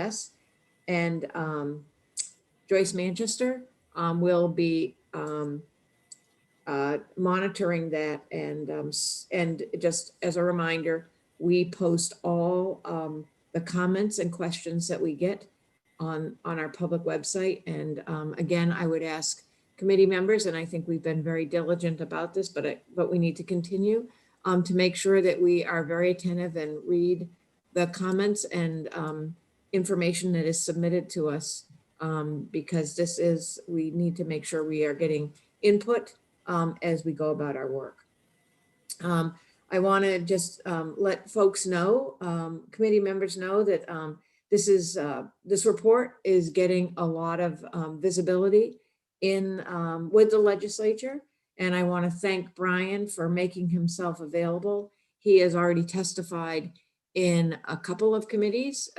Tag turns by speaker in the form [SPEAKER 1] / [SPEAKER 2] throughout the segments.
[SPEAKER 1] us, and Joyce Manchester will be monitoring that. And just as a reminder, we post all the comments and questions that we get on our public website. And again, I would ask committee members, and I think we've been very diligent about this, but we need to continue to make sure that we are very attentive and read the comments and information that is submitted to us, because we need to make sure we are getting input as we go about our work. I want to just let folks know, committee members know, that this report is getting a lot of visibility with the legislature. And I want to thank Brian for making himself available. He has already testified in a couple of committees,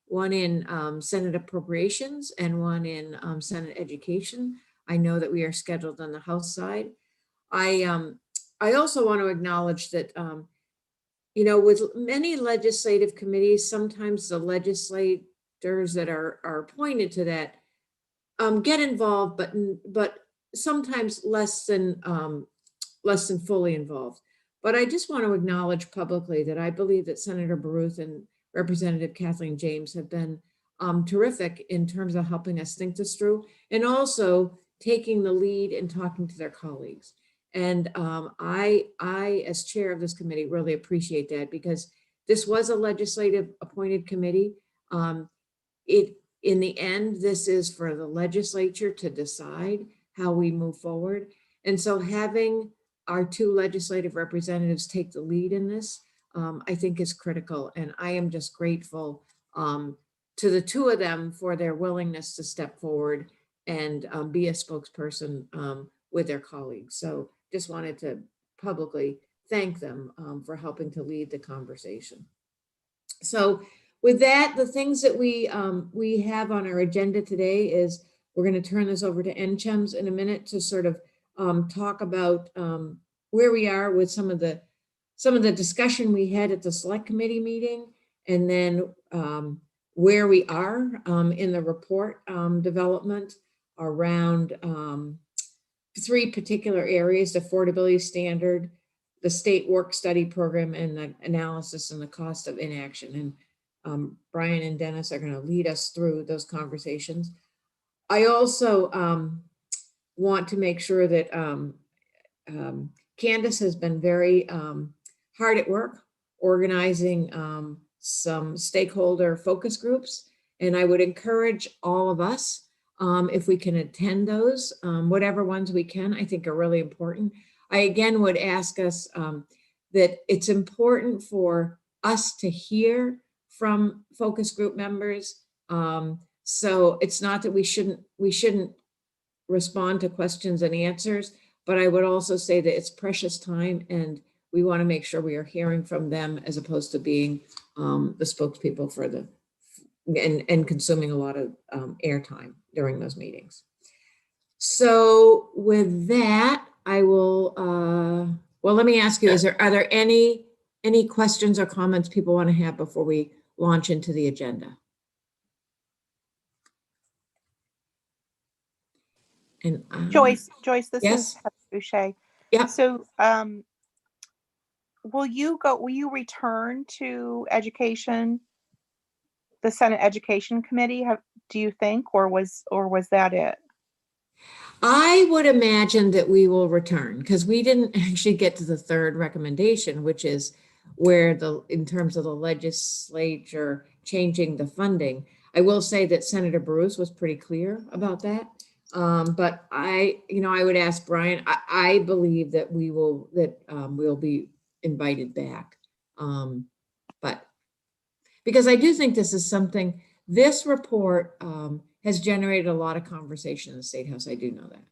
[SPEAKER 1] one in Senate Appropriations and one in Senate Education. I know that we are scheduled on the House side. I also want to acknowledge that, with many legislative committees, sometimes the legislators that are appointed to that get involved, but sometimes less than fully involved. But I just want to acknowledge publicly that I believe that Senator Baruth and Representative Kathleen James have been terrific in terms of helping us think this through, and also taking the lead and talking to their colleagues. And I, as chair of this committee, really appreciate that, because this was a legislative appointed committee. In the end, this is for the legislature to decide how we move forward. And so having our two legislative representatives take the lead in this, I think is critical. And I am just grateful to the two of them for their willingness to step forward and be a spokesperson with their colleagues. So just wanted to publicly thank them for helping to lead the conversation. So with that, the things that we have on our agenda today is we're going to turn this over to NCHEMS in a minute to sort of talk about where we are with some of the discussion we had at the select committee meeting, and then where we are in the report development around three particular areas: the affordability standard, the state work study program, and the analysis and the cost of inaction. And Brian and Dennis are going to lead us through those conversations. I also want to make sure that Candace has been very hard at work organizing some stakeholder focus groups. And I would encourage all of us, if we can attend those, whatever ones we can, I think are really important. I again would ask us that it's important for us to hear from focus group members. So it's not that we shouldn't respond to questions and answers, but I would also say that it's precious time, and we want to make sure we are hearing from them as opposed to being the spokespeople for and consuming a lot of airtime during those meetings. So with that, I will, well, let me ask you, are there any questions or comments people want to have before we launch into the agenda? And
[SPEAKER 2] Joyce, this
[SPEAKER 1] yes?
[SPEAKER 2] is Heather Boucher.
[SPEAKER 1] Yeah.
[SPEAKER 2] So will you return to education, the Senate Education Committee, do you think, or was that it?
[SPEAKER 1] I would imagine that we will return, because we didn't actually get to the third recommendation, which is where in terms of the legislature changing the funding. I will say that Senator Bruce was pretty clear about that. But I would ask Brian, I believe that we'll be invited back. But because I do think this is something, this report has generated a lot of conversation in the State House. I do know that.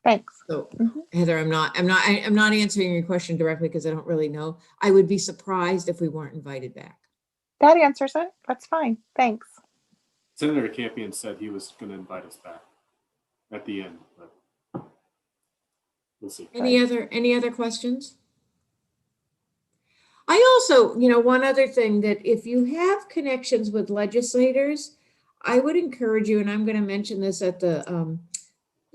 [SPEAKER 2] Thanks.
[SPEAKER 1] So Heather, I'm not answering your question directly because I don't really know. I would be surprised if we weren't invited back.
[SPEAKER 2] That answers it. That's fine. Thanks.
[SPEAKER 3] Senator Campion said he was going to invite us back at the end, but we'll see.
[SPEAKER 1] Any other questions? I also, one other thing, that if you have connections with legislators, I would encourage you, and I'm going to mention this at the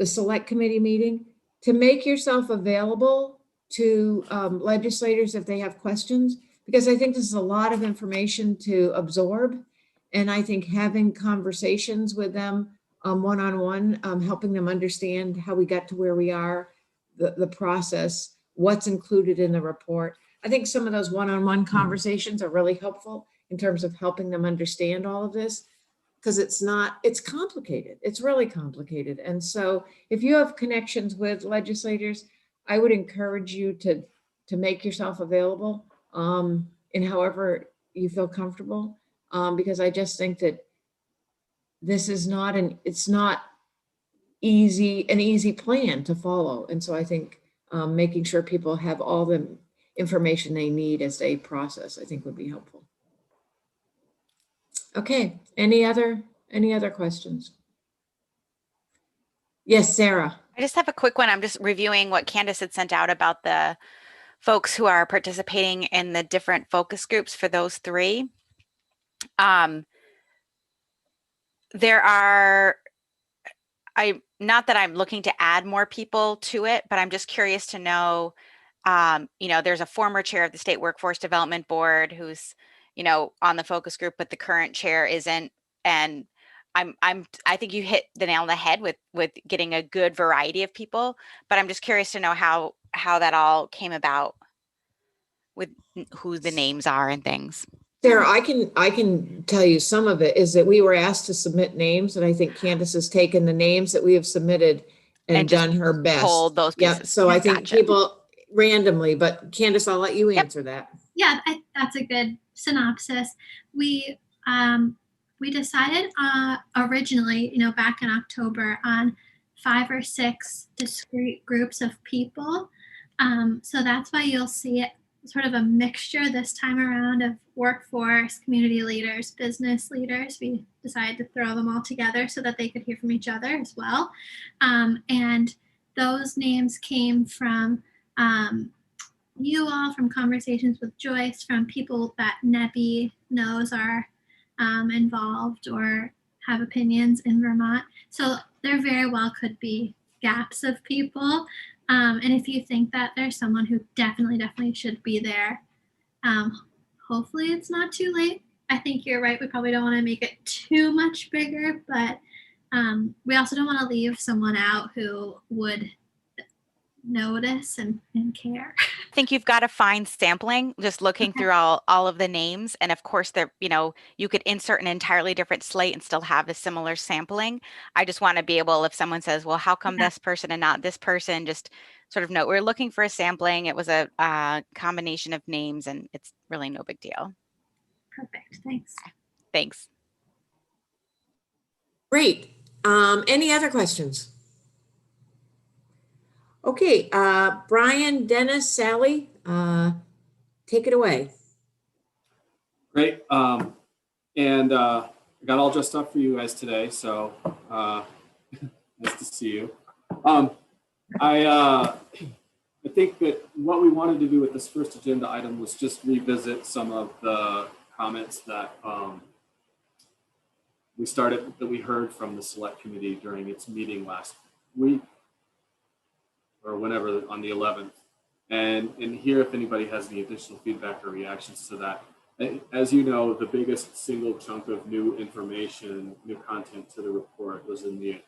[SPEAKER 1] select committee meeting, to make yourself available to legislators if they have questions, because I think this is a lot of information to absorb. And I think having conversations with them one-on-one, helping them understand how we got to where we are, the process, what's included in the report. I think some of those one-on-one conversations are really helpful in terms of helping them understand all of this, because it's complicated. It's really complicated. And so if you have connections with legislators, I would encourage you to make yourself available in however you feel comfortable, because I just think that this is it's not an easy plan to follow. And so I think making sure people have all the information they need as they process, I think would be helpful. Okay, any other questions? Yes, Sarah.
[SPEAKER 4] I just have a quick one. I'm just reviewing what Candace had sent out about the folks who are participating in the different focus groups for those three. There are, not that I'm looking to add more people to it, but I'm just curious to know, there's a former chair of the State Workforce Development Board who's, on the focus group, but the current chair isn't. And I think you hit the nail on the head with getting a good variety of people, but I'm just curious to know how that all came about, with who the names are and things.
[SPEAKER 1] Sarah, I can tell you some of it is that we were asked to submit names, and I think Candace has taken the names that we have submitted and
[SPEAKER 4] just
[SPEAKER 1] done her best.
[SPEAKER 4] pulled those pieces.
[SPEAKER 1] Yep. So I think
[SPEAKER 4] Gotcha.
[SPEAKER 1] people randomly, but Candace, I'll let you answer that.
[SPEAKER 5] Yeah, that's a good synopsis. We decided originally, back in October, on 5 or 6 discrete groups of people. So that's why you'll see it sort of a mixture this time around of workforce, community leaders, business leaders. We decided to throw them all together so that they could hear from each other as well. And those names came from you all, from conversations with Joyce, from people that Nebby knows are involved or have opinions in Vermont. So there very well could be gaps of people. And if you think that there's someone who definitely should be there, hopefully it's not too late. I think you're right. We probably don't want to make it too much bigger, but we also don't want to leave someone out who would notice and care.
[SPEAKER 4] I think you've got to find sampling, just looking through all of the names. And of course, you could insert an entirely different slate and still have a similar sampling. I just want to be able, if someone says, well, how come this person and not this person, just sort of note, we're looking for a sampling. It was a combination of names, and it's really no big deal.
[SPEAKER 5] Perfect. Thanks.
[SPEAKER 4] Thanks.
[SPEAKER 1] Great. Any other questions? Okay, Brian, Dennis, Sally, take it away.
[SPEAKER 3] Great. And I got all dressed up for you guys today, so nice to see you. I think that what we wanted to do with this first agenda item was just revisit some of the comments that we heard from the select committee during its meeting last week, or whenever, on the 11th, and hear if anybody has any additional feedback or reactions to that. As you know, the biggest single chunk of new information, new content to the report was in the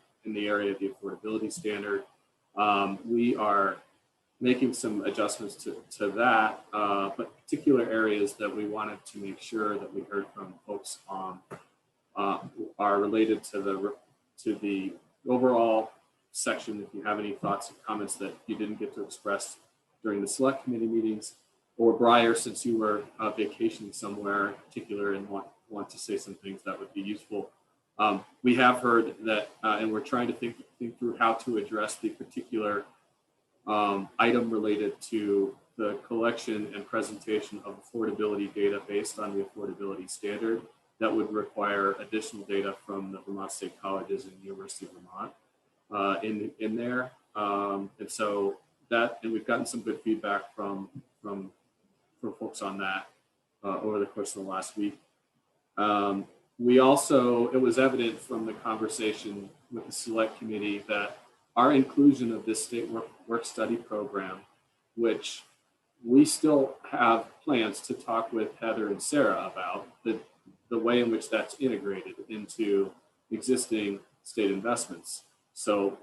[SPEAKER 3] area of the affordability standard. We are making some adjustments to that, but particular areas that we wanted to make sure that we heard from folks on are related to the overall section. If you have any thoughts or comments that you didn't get to express during the select committee meetings, or Breyer, since you were vacationing somewhere in particular and want to say some things that would be useful. We have heard that, and we're trying to think through how to address the particular item related to the collection and presentation of affordability data based on the affordability standard that would require additional data from the Vermont State Colleges and University of Vermont in there. And so that, and we've gotten some good feedback from folks on that over the course of the last week. We also, it was evident from the conversation with the select committee that our inclusion of this state work study program, which we still have plans to talk with Heather and Sarah about the way in which that's integrated into existing state investments. So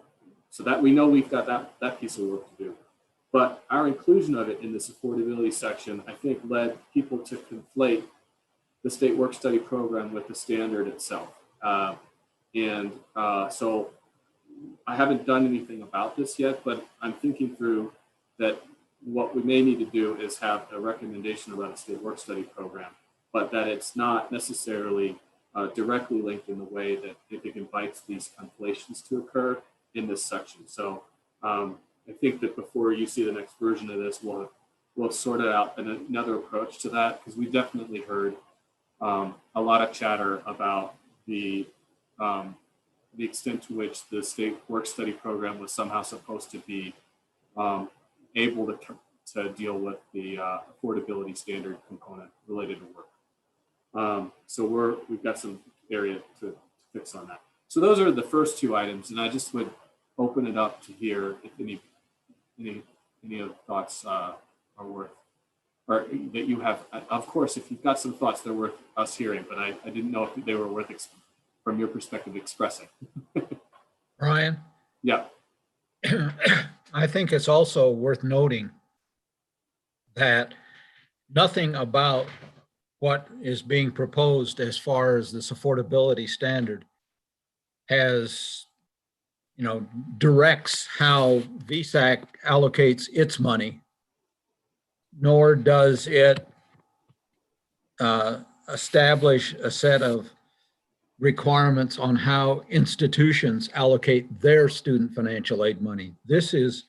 [SPEAKER 3] that we know we've got that piece of work to do. But our inclusion of it in this affordability section, I think, led people to conflate the state work study program with the standard itself. So I haven't done anything about this yet, but I'm thinking through that what we may need to do is have a recommendation about a state work study program, but that it's not necessarily directly linked in the way that it invites these conflations to occur in this section. So I think that before you see the next version of this, we'll sort out another approach to that, because we definitely heard a lot of chatter about the extent to which the state work study program was somehow supposed to be able to deal with the affordability standard component related to work. So we've got some area to fix on that. So those are the first two items, and I just would open it up to hear if any other thoughts are worth, or that you have. Of course, if you've got some thoughts, they're worth us hearing, but I didn't know if they were worth from your perspective expressing.
[SPEAKER 6] Brian?
[SPEAKER 3] Yeah.
[SPEAKER 6] I think it's also worth noting that nothing about what is being proposed as far as this affordability standard has, directs how VSAC allocates its money, nor does it establish a set of requirements on how institutions allocate their student financial aid money. This is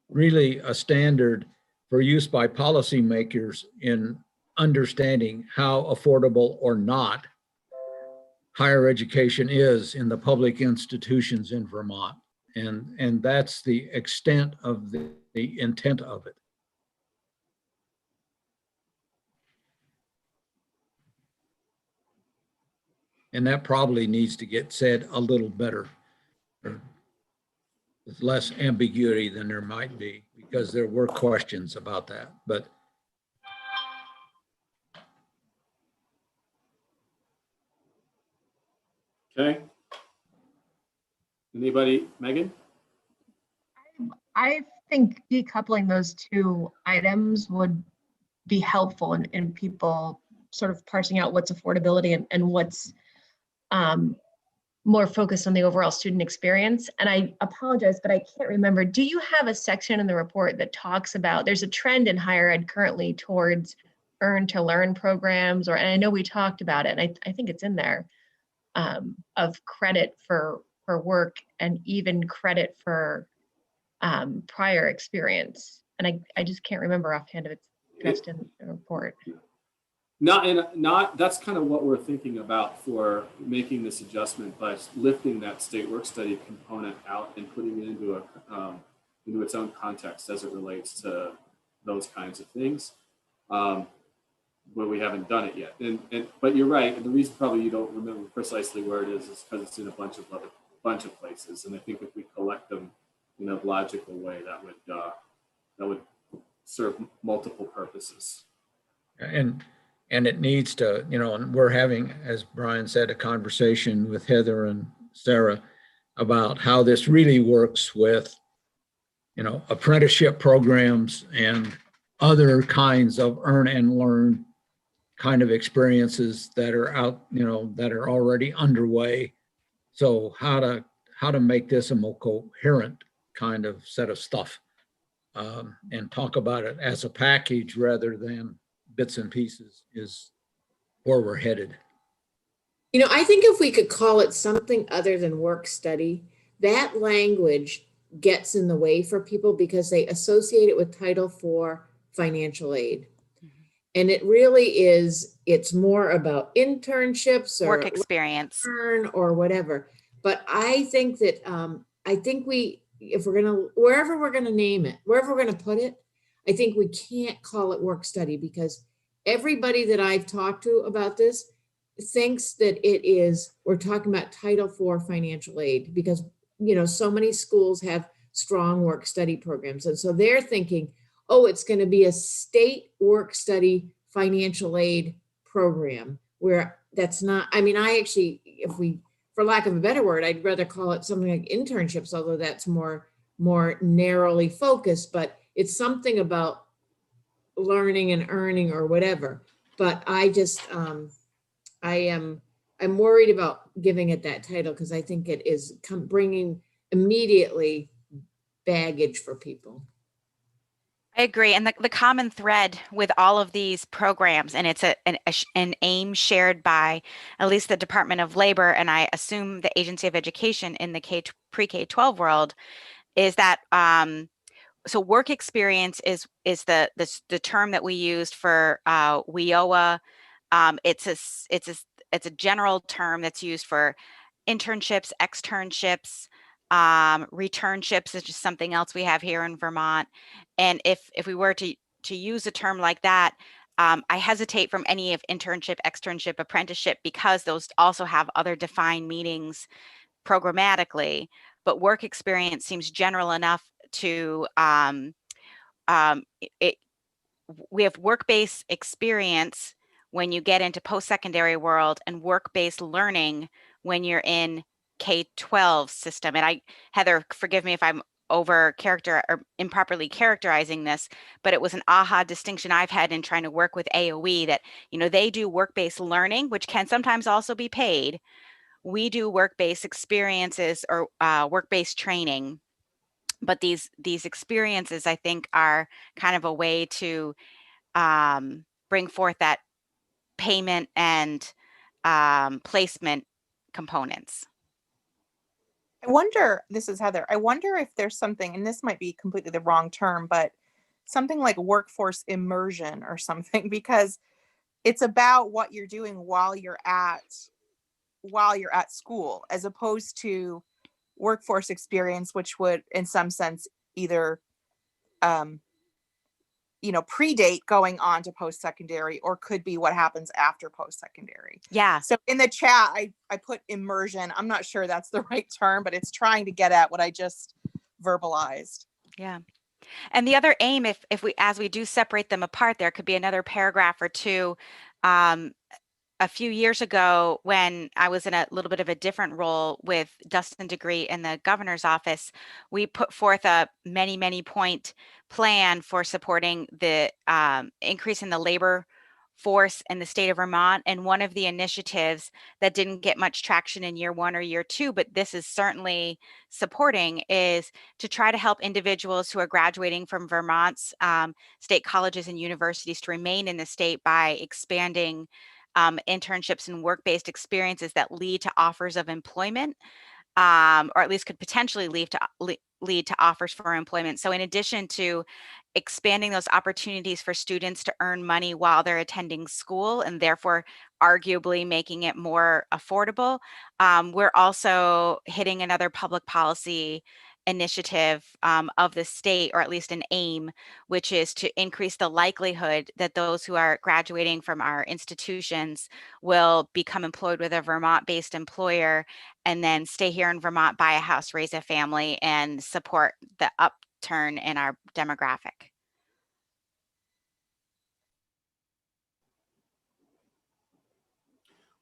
[SPEAKER 6] really a standard for use by policymakers in understanding how affordable or not higher education is in the public institutions in Vermont. And that's the extent of the intent of it. And that probably needs to get said a little better, or with less ambiguity than there might be, because there were questions about that. But
[SPEAKER 3] Okay. Anybody, Megan?
[SPEAKER 2] I think decoupling those two items would be helpful in people sort of parsing out what's affordability and what's more focused on the overall student experience. And I apologize, but I can't remember. Do you have a section in the report that talks about, there's a trend in higher ed currently towards earn to learn programs, and I know we talked about it, and I think it's in there, of credit for work and even credit for prior experience. And I just can't remember offhand if it's addressed in the report.
[SPEAKER 3] Not that's kind of what we're thinking about for making this adjustment, by lifting that state work study component out and putting it into its own context as it relates to those kinds of things. But we haven't done it yet. But you're right. And the reason probably you don't remember precisely where it is because it's in a bunch of places. And I think if we collect them in a logical way, that would serve multiple purposes.
[SPEAKER 6] And it needs to, and we're having, as Brian said, a conversation with Heather and Sarah about how this really works with, apprenticeship programs and other kinds of earn and learn kind of experiences that are out, that are already underway. So how to make this a more coherent kind of set of stuff, and talk about it as a package rather than bits and pieces is where we're headed.
[SPEAKER 1] I think if we could call it something other than work study, that language gets in the way for people because they associate it with Title IV financial aid. And it really is, it's more about internships or
[SPEAKER 4] Work experience
[SPEAKER 1] or whatever. But I think that, if we're going to, wherever we're going to name it, wherever we're going to put it, I think we can't call it work study because everybody that I've talked to about this thinks that we're talking about Title IV financial aid because, you know, so many schools have strong work study programs. And so they're thinking, oh, it's going to be a state work study financial aid program where that's not, I mean, I actually, for lack of a better word, I'd rather call it something like internships, although that's more narrowly focused, but it's something about learning and earning or whatever. But I just, I'm worried about giving it that title because I think it is bringing immediately baggage for people.
[SPEAKER 4] I agree. And the common thread with all of these programs, and it's an aim shared by at least the Department of Labor, and I assume the Agency of Education in the pre-K-12 world, is that so work experience is the term that we used for WIOA. It's a general term that's used for internships, externships, returnships is just something else we have here in Vermont. And if we were to use a term like that, I hesitate from any of internship, externship, apprenticeship, because those also have other defined meanings programmatically. But work experience seems general enough to we have work-based experience when you get into post-secondary world and work-based learning when you're in K-12 system. And Heather, forgive me if I'm over character or improperly characterizing this, but it was an aha distinction I've had in trying to work with AOE that, you know, they do work-based learning, which can sometimes also be paid. We do work-based experiences or work-based training. But these experiences, I think, are kind of a way to bring forth that payment and placement components.
[SPEAKER 7] I wonder, this is Heather, I wonder if there's something, and this might be completely the wrong term, but something like workforce immersion or something, because it's about what you're doing while you're at school, as opposed to workforce experience, which would in some sense either predate going on to post-secondary or could be what happens after post-secondary.
[SPEAKER 4] Yeah.
[SPEAKER 7] So in the chat, I put immersion. I'm not sure that's the right term, but it's trying to get at what I just verbalized.
[SPEAKER 4] Yeah. And the other aim, if we, as we do separate them apart, there could be another paragraph or two. A few years ago, when I was in a little bit of a different role with Dustin Degree in the governor's office, we put forth a many point plan for supporting the increase in the labor force in the state of Vermont. And one of the initiatives that didn't get much traction in year 1 or year 2, but this is certainly supporting, is to try to help individuals who are graduating from Vermont's state colleges and universities to remain in the state by expanding internships and work-based experiences that lead to offers of employment, or at least could potentially lead to offers for employment. So in addition to expanding those opportunities for students to earn money while they're attending school and therefore arguably making it more affordable, we're also hitting another public policy initiative of the state, or at least an aim, which is to increase the likelihood that those who are graduating from our institutions will become employed with a Vermont-based employer and then stay here in Vermont, buy a house, raise a family, and support the upturn in our demographic.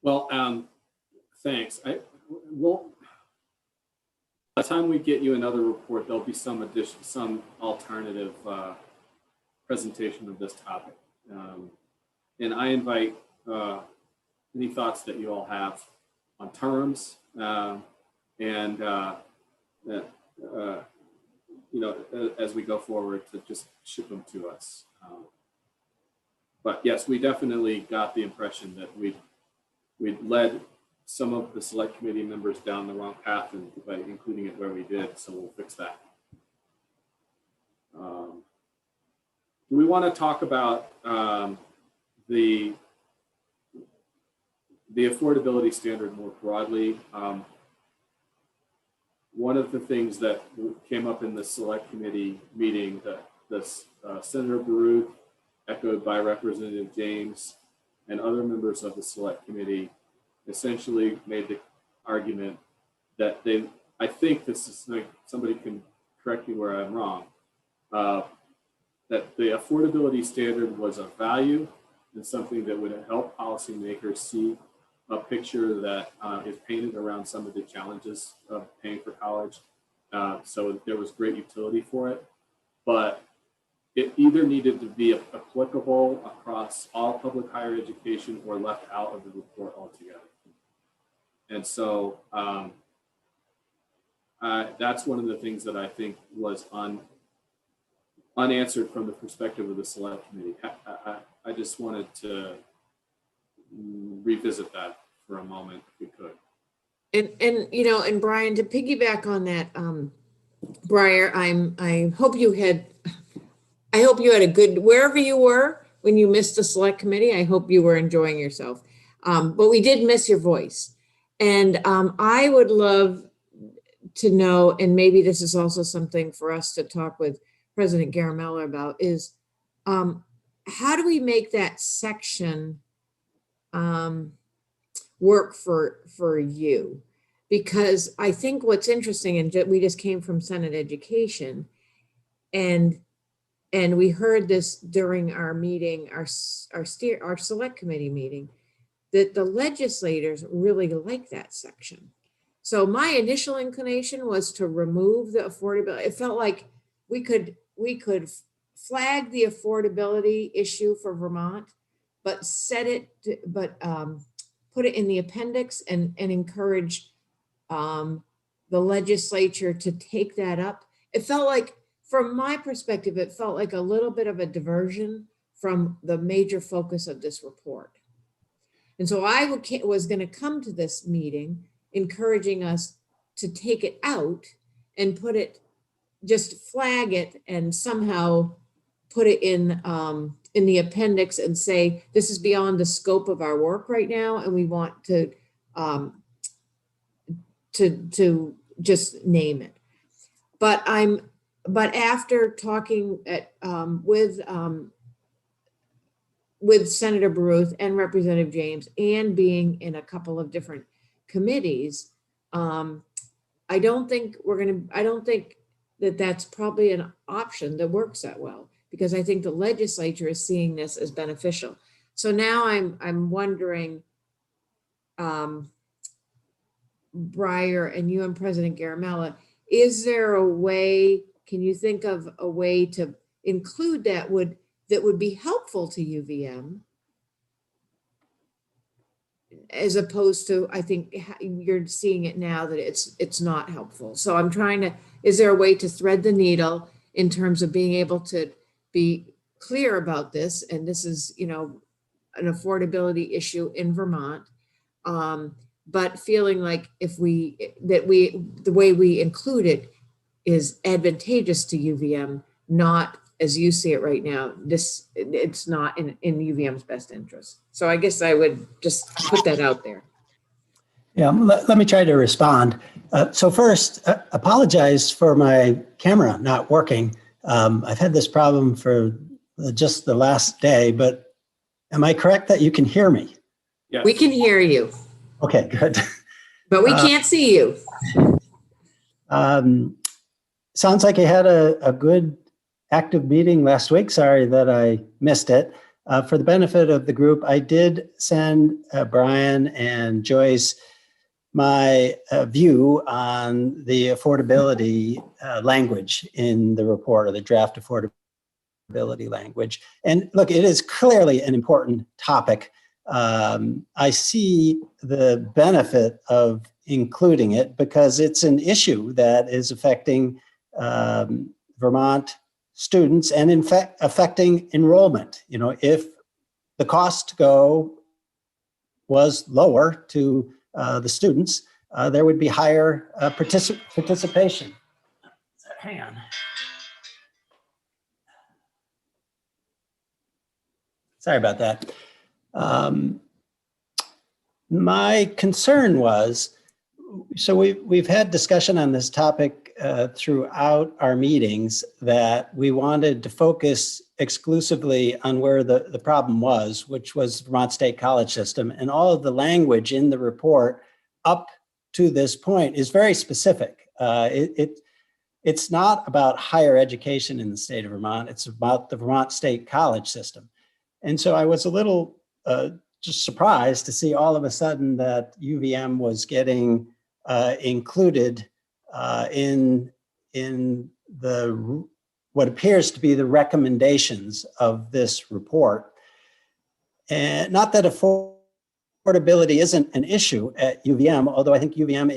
[SPEAKER 3] Well, thanks. By the time we get you another report, there'll be some alternative presentation of this topic. And I invite any thoughts that you all have on terms as we go forward, to just ship them to us. But yes, we definitely got the impression that we'd led some of the select committee members down the wrong path, and by including it where we did, so we'll fix that. Do we want to talk about the affordability standard more broadly? One of the things that came up in the select committee meeting, the Senator Baruch, echoed by Representative James, and other members of the Select Committee essentially made the argument that I think this is like, somebody can correct me where I'm wrong, that the affordability standard was a value and something that would help policymakers see a picture that is painted around some of the challenges of paying for college. So there was great utility for it, but it either needed to be applicable across all public higher education or left out of the report altogether. And so that's one of the things that I think was unanswered from the perspective of the Select Committee. I just wanted to revisit that for a moment, if we could.
[SPEAKER 1] And you know, and Brian, to piggyback on that, Briar, I hope you had a good, wherever you were when you missed the Select Committee, I hope you were enjoying yourself. But we did miss your voice. And I would love to know, and maybe this is also something for us to talk with President Garamella about, is how do we make that section work for you? Because I think what's interesting, and we just came from Senate Education, and we heard this during our meeting, our Select Committee meeting, that the legislators really like that section. So my initial inclination was to remove the affordability. It felt like we could flag the affordability issue for Vermont, but put it in the appendix and encourage the legislature to take that up. It felt like, from my perspective, it felt like a little bit of a diversion from the major focus of this report. And so I was going to come to this meeting encouraging us to take it out and put it, just flag it and somehow put it in the appendix and say, this is beyond the scope of our work right now, and we want to just name it. But after talking with Senator Baruch and Representative James, and being in a couple of different committees, I don't think that that's probably an option that works that well, because I think the legislature is seeing this as beneficial. So now I'm wondering, Briar, and you and President Garamella, is there a way, can you think of a way to include that would be helpful to UVM, as opposed to, I think you're seeing it now that it's not helpful. So I'm trying to, is there a way to thread the needle in terms of being able to be clear about this? And this is, you know, an affordability issue in Vermont, but feeling like the way we include it is advantageous to UVM, not, as you see it right now, it's not in UVM's best interest. So I guess I would just put that out there.
[SPEAKER 8] Yeah, let me try to respond. So first, apologize for my camera not working. I've had this problem for just the last day, but am I correct that you can hear me?
[SPEAKER 3] Yes.
[SPEAKER 1] We can hear you.
[SPEAKER 8] Okay, good.
[SPEAKER 1] But we can't see you.
[SPEAKER 8] Sounds like you had a good active meeting last week. Sorry that I missed it. For the benefit of the group, I did send Brian and Joyce my view on the affordability language in the report, or the draft affordability language. And look, it is clearly an important topic. I see the benefit of including it because it's an issue that is affecting Vermont students and in fact affecting enrollment. You know, if the cost to go was lower to the students, there would be higher participation. Hang on. Sorry about that. My concern was, so we've had discussion on this topic throughout our meetings that we wanted to focus exclusively on where the problem was, which was Vermont State College system. And all of the language in the report up to this point is very specific. It's not about higher education in the state of Vermont. It's about the Vermont State College system. And so I was a little just surprised to see all of a sudden that UVM was getting included in the what appears to be the recommendations of this report. And not that affordability isn't an issue at UVM, although I think UVM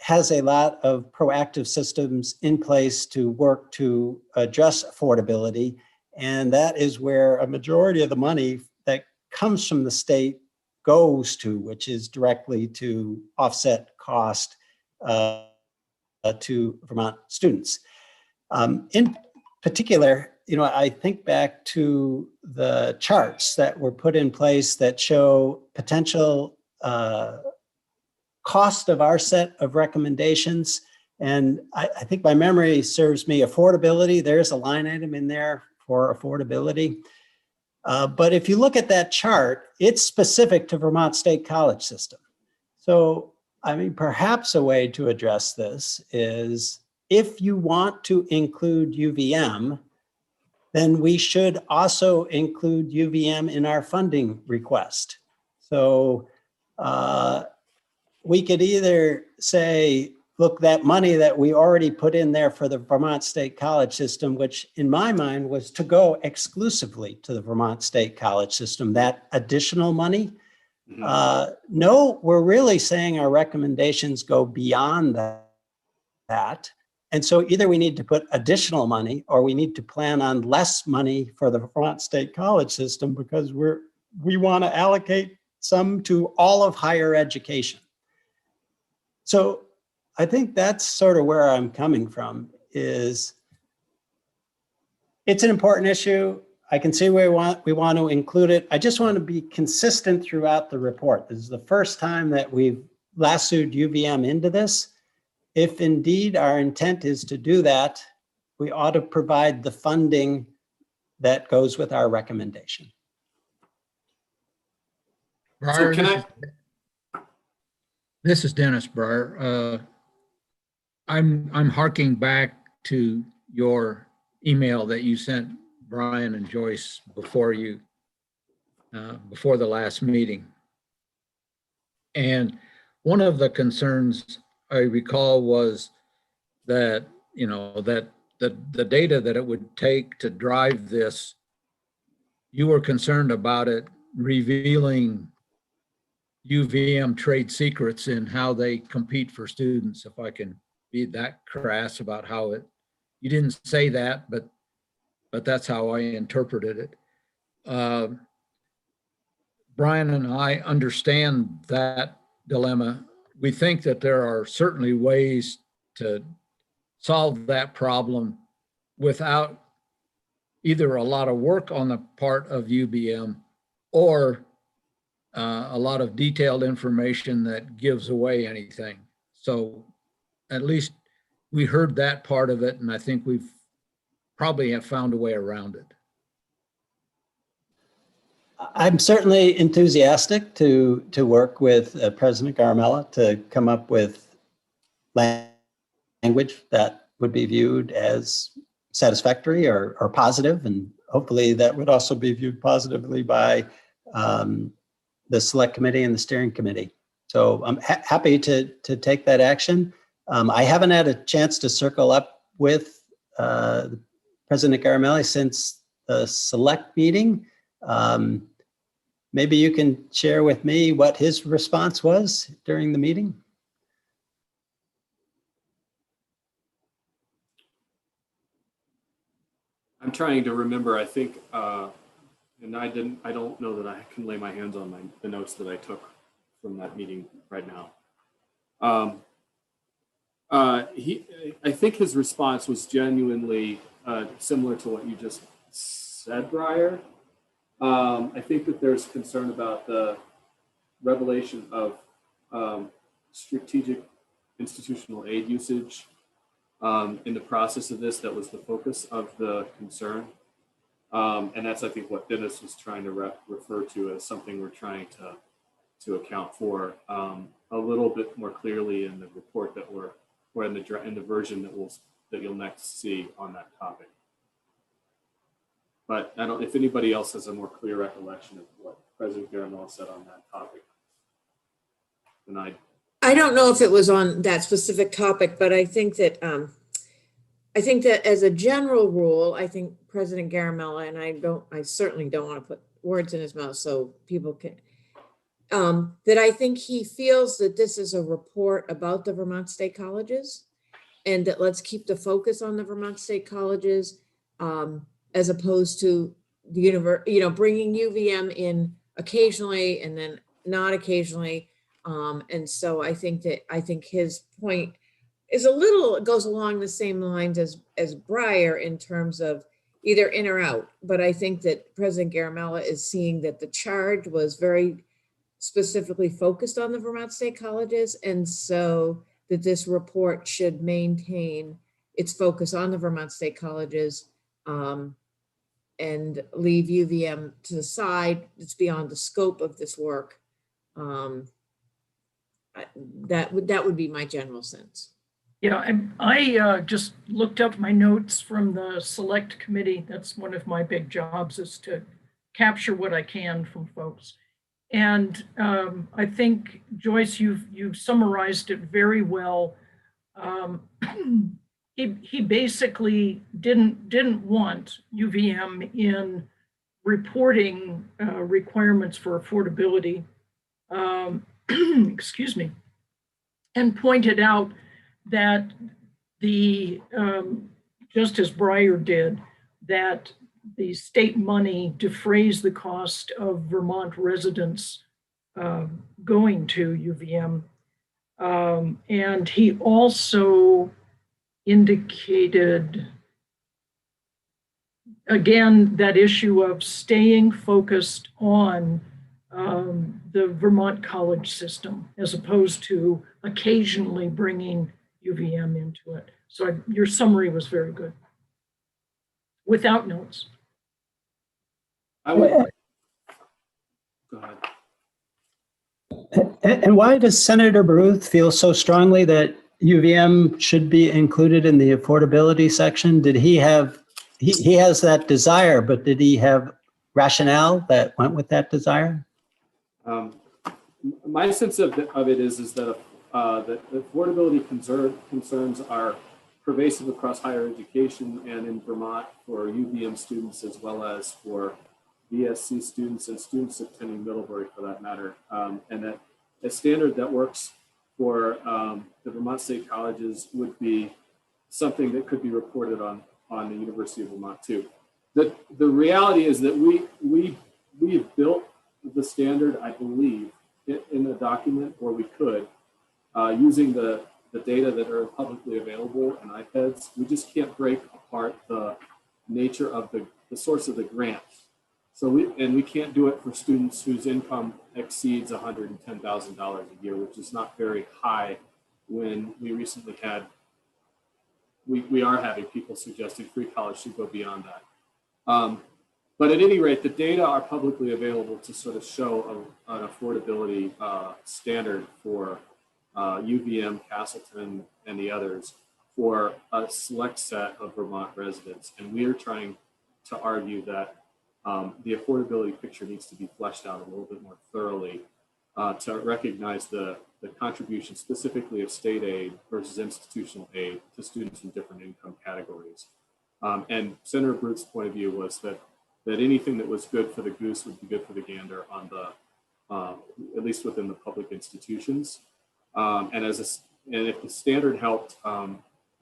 [SPEAKER 8] has a lot of proactive systems in place to work to address affordability. And that is where a majority of the money that comes from the state goes to, which is directly to offset cost to Vermont students. In particular, I think back to the charts that were put in place that show potential cost of our set of recommendations. And I think my memory serves me, affordability, there's a line item in there for affordability. But if you look at that chart, it's specific to Vermont State College system. So, perhaps a way to address this is if you want to include UVM, then we should also include UVM in our funding request. So we could either say, look, that money that we already put in there for the Vermont State College system, which in my mind was to go exclusively to the Vermont State College system, that additional money. No, we're really saying our recommendations go beyond that. And so either we need to put additional money or we need to plan on less money for the Vermont State College system because we want to allocate some to all of higher education. So I think that's sort of where I'm coming from, is it's an important issue. I can see where we want to include it. I just want to be consistent throughout the report. This is the first time that we've lassoed UVM into this. If indeed our intent is to do that, we ought to provide the funding that goes with our recommendation.
[SPEAKER 6] Breyer,
[SPEAKER 3] So
[SPEAKER 6] this is Dennis Breyer. I'm harking back to your email that you sent Brian and Joyce before the last meeting. And one of the concerns I recall was that, that the data that it would take to drive this, you were concerned about it revealing UVM trade secrets in how they compete for students, if I can be that crass about how you didn't say that, but that's how I interpreted it. Brian and I understand that dilemma. We think that there are certainly ways to solve that problem without either a lot of work on the part of UVM or a lot of detailed information that gives away anything. So at least we heard that part of it, and I think we've probably have found a way around it.
[SPEAKER 8] I'm certainly enthusiastic to work with President Garamella to come up with language that would be viewed as satisfactory or positive, and hopefully that would also be viewed positively by the select committee and the steering committee. So I'm happy to take that action. I haven't had a chance to circle up with President Garamella since the select meeting. Maybe you can share with me what his response was during the meeting.
[SPEAKER 3] I'm trying to remember, I think, and I don't know that I can lay my hands on the notes that I took from that meeting right now. I think his response was genuinely similar to what you just said, Breyer. I think that there's concern about the revelation of strategic institutional aid usage in the process of this that was the focus of the concern. And that's, I think, what Dennis was trying to refer to as something we're trying to account for a little bit more clearly in the report that or in the version that you'll next see on that topic. But I don't, if anybody else has a more clear recollection of what President Garamella said on that topic, then
[SPEAKER 1] I don't know if it was on that specific topic, but I think that as a general rule, I think President Garamella, and I certainly don't want to put words in his mouth so people can, that I think he feels that this is a report about the Vermont State Colleges, and that let's keep the focus on the Vermont State Colleges, as opposed to the bringing UVM in occasionally and then not occasionally. And so I think his point is goes along the same lines as Breyer in terms of either in or out. But I think that President Garamella is seeing that the charge was very specifically focused on the Vermont State Colleges. And so that this report should maintain its focus on the Vermont State Colleges, and leave UVM to the side. It's beyond the scope of this work. That would be my general sense.
[SPEAKER 9] Yeah, I just looked up my notes from the select committee. That's one of my big jobs, is to capture what I can from folks. And I think, Joyce, you've summarized it very well. He basically didn't want UVM in reporting requirements for affordability, excuse me, and pointed out that just as Breyer did, that the state money defrays the cost of Vermont residents going to UVM. And he also indicated, again, that issue of staying focused on the Vermont college system, as opposed to occasionally bringing UVM into it. So your summary was very good, without notes.
[SPEAKER 3] I would. Go ahead.
[SPEAKER 8] And why does Senator Baruth feel so strongly that UVM should be included in the affordability section? Did he have, he has that desire, but did he have rationale that went with that desire?
[SPEAKER 3] My sense of it is that that affordability concerns are pervasive across higher education and in Vermont for UVM students, as well as for VSC students and students attending Middlebury for that matter. And that a standard that works for the Vermont State Colleges would be something that could be reported on the University of Vermont too. The reality is that we have built the standard, I believe, in a document, or we could, using the data that are publicly available and iPads. We just can't break apart the nature of the source of the grants. So we can't do it for students whose income exceeds $110,000 a year, which is not very high. When we recently had, we are having people suggesting free college should go beyond that. But at any rate, the data are publicly available to sort of show an affordability standard for UVM, Castleton, and the others for a select set of Vermont residents. And we are trying to argue that the affordability picture needs to be fleshed out a little bit more thoroughly to recognize the contribution specifically of state aid versus institutional aid to students in different income categories. And Senator Brute's point of view was that anything that was good for the goose would be good for the gander on the, at least within the public institutions. And if the standard helped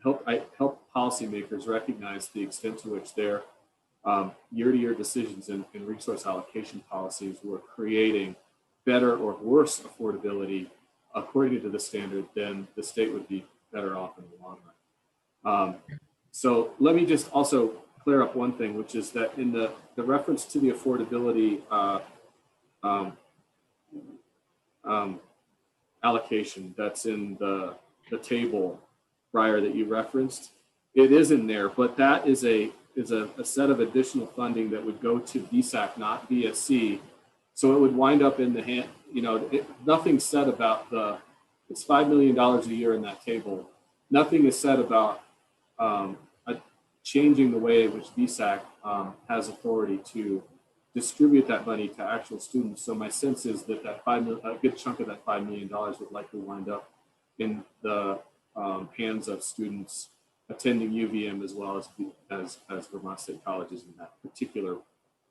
[SPEAKER 3] policymakers recognize the extent to which their year-to-year decisions and resource allocation policies were creating better or worse affordability according to the standard, then the state would be better off in the long run. So let me just also clear up one thing, which is that in the reference to the affordability allocation that's in the table Briar, that you referenced. It is in there, but that is a set of additional funding that would go to VSAC, not VSC. So it would wind up in the hand, nothing said about it's $5 million a year in that table. Nothing is said about changing the way in which VSAC has authority to distribute that money to actual students. So my sense is that a good chunk of that $5 million would likely wind up in the hands of students attending UVM as well as Vermont State Colleges in that particular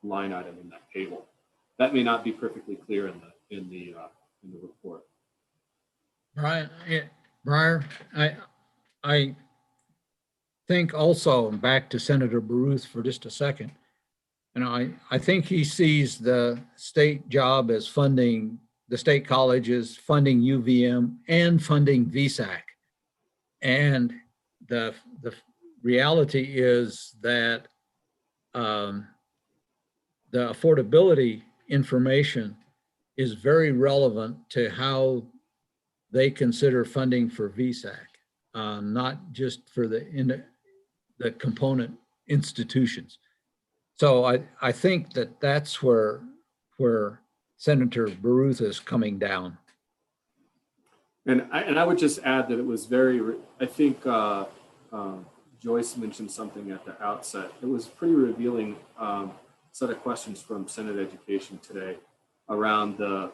[SPEAKER 3] line item in that table. That may not be perfectly clear in the report.
[SPEAKER 6] Briar, I think also, back to Senator Baruth for just a second, I think he sees the state job as funding the state colleges, funding UVM, and funding VSAC. And the reality is that the affordability information is very relevant to how they consider funding for VSAC, not just for the component institutions. So I think that's where Senator Baruth is coming down.
[SPEAKER 3] And I would just add that it was I think Joyce mentioned something at the outset. It was pretty revealing set of questions from Senate Education today around the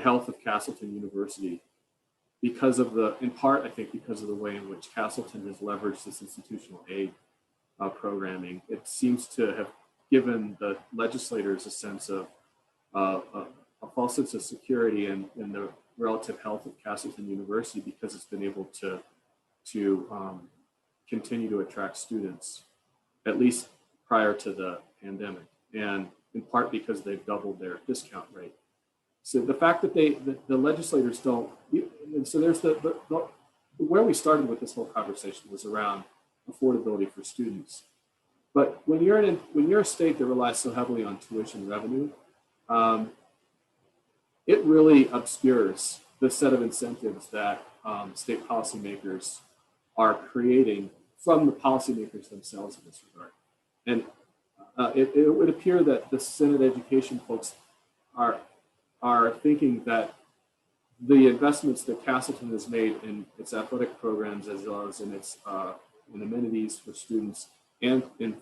[SPEAKER 3] health of Castleton University, in part, I think, because of the way in which Castleton has leveraged this institutional aid programming. It seems to have given the legislators a sense of a false sense of security in the relative health of Castleton University, because it's been able to continue to attract students, at least prior to the pandemic, and in part because they've doubled their discount rate. So the fact that the legislators don't, and so there's where we started with this whole conversation was around affordability for students. But when you're a state that relies so heavily on tuition revenue, it really obscures the set of incentives that state policymakers are creating from the policymakers themselves in this regard. And it would appear that the Senate Education folks are thinking that the investments that Castleton has made in its athletic programs, as well as in its in amenities for students, and in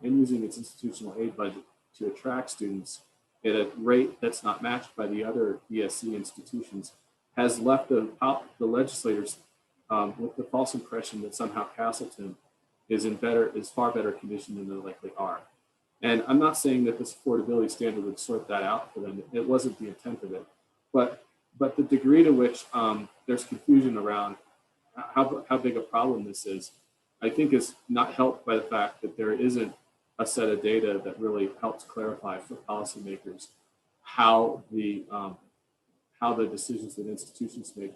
[SPEAKER 3] using its institutional aid budget to attract students at a rate that's not matched by the other ESC institutions, has left the legislators with the false impression that somehow Castleton is far better condition than they likely are. And I'm not saying that this affordability standard would sort that out for them. It wasn't the intent of it, but the degree to which there's confusion around how big a problem this is, I think, is not helped by the fact that there isn't a set of data that really helps clarify for policymakers how the decisions that institutions make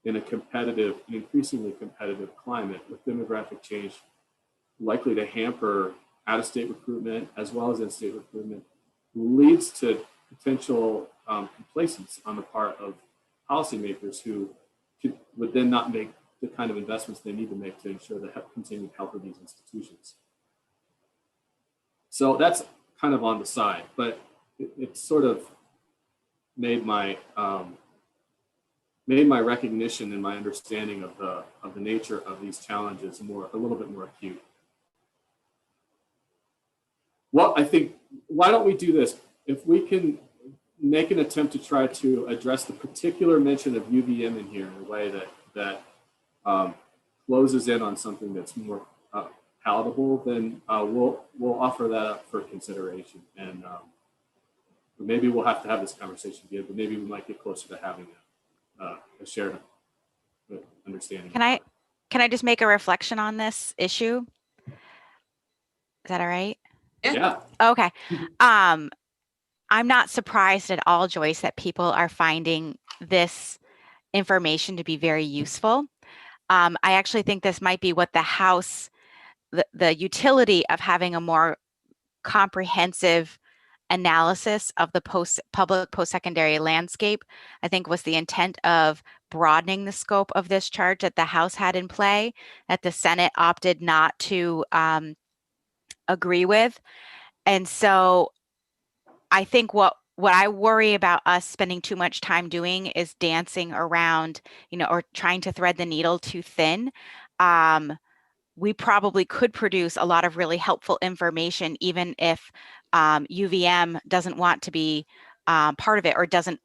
[SPEAKER 3] in a competitive, increasingly competitive climate with demographic change likely to hamper out-of-state recruitment as well as in-state recruitment, leads to potential complacence on the part of policymakers who would then not make the kind of investments they need to make to ensure the continued health of these institutions. So that's kind of on the side, but it sort of made my recognition and my understanding of the nature of these challenges a little bit more acute. Well, I think, why don't we do this? If we can make an attempt to try to address the particular mention of UVM in here in a way that closes in on something that's more palatable, then we'll offer that up for consideration. And maybe we'll have to have this conversation again, but maybe we might get closer to having a shared understanding.
[SPEAKER 4] Can I just make a reflection on this issue? Is that all right?
[SPEAKER 3] Yeah.
[SPEAKER 4] Okay. I'm not surprised at all, Joyce, that people are finding this information to be very useful. I actually think this might be what the House, the utility of having a more comprehensive analysis of the public post-secondary landscape, I think was the intent of broadening the scope of this charge that the House had in play, that the Senate opted not to agree with. And so I think what I worry about us spending too much time doing is dancing around, or trying to thread the needle too thin. We probably could produce a lot of really helpful information, even if UVM doesn't want to be part of it, or doesn't,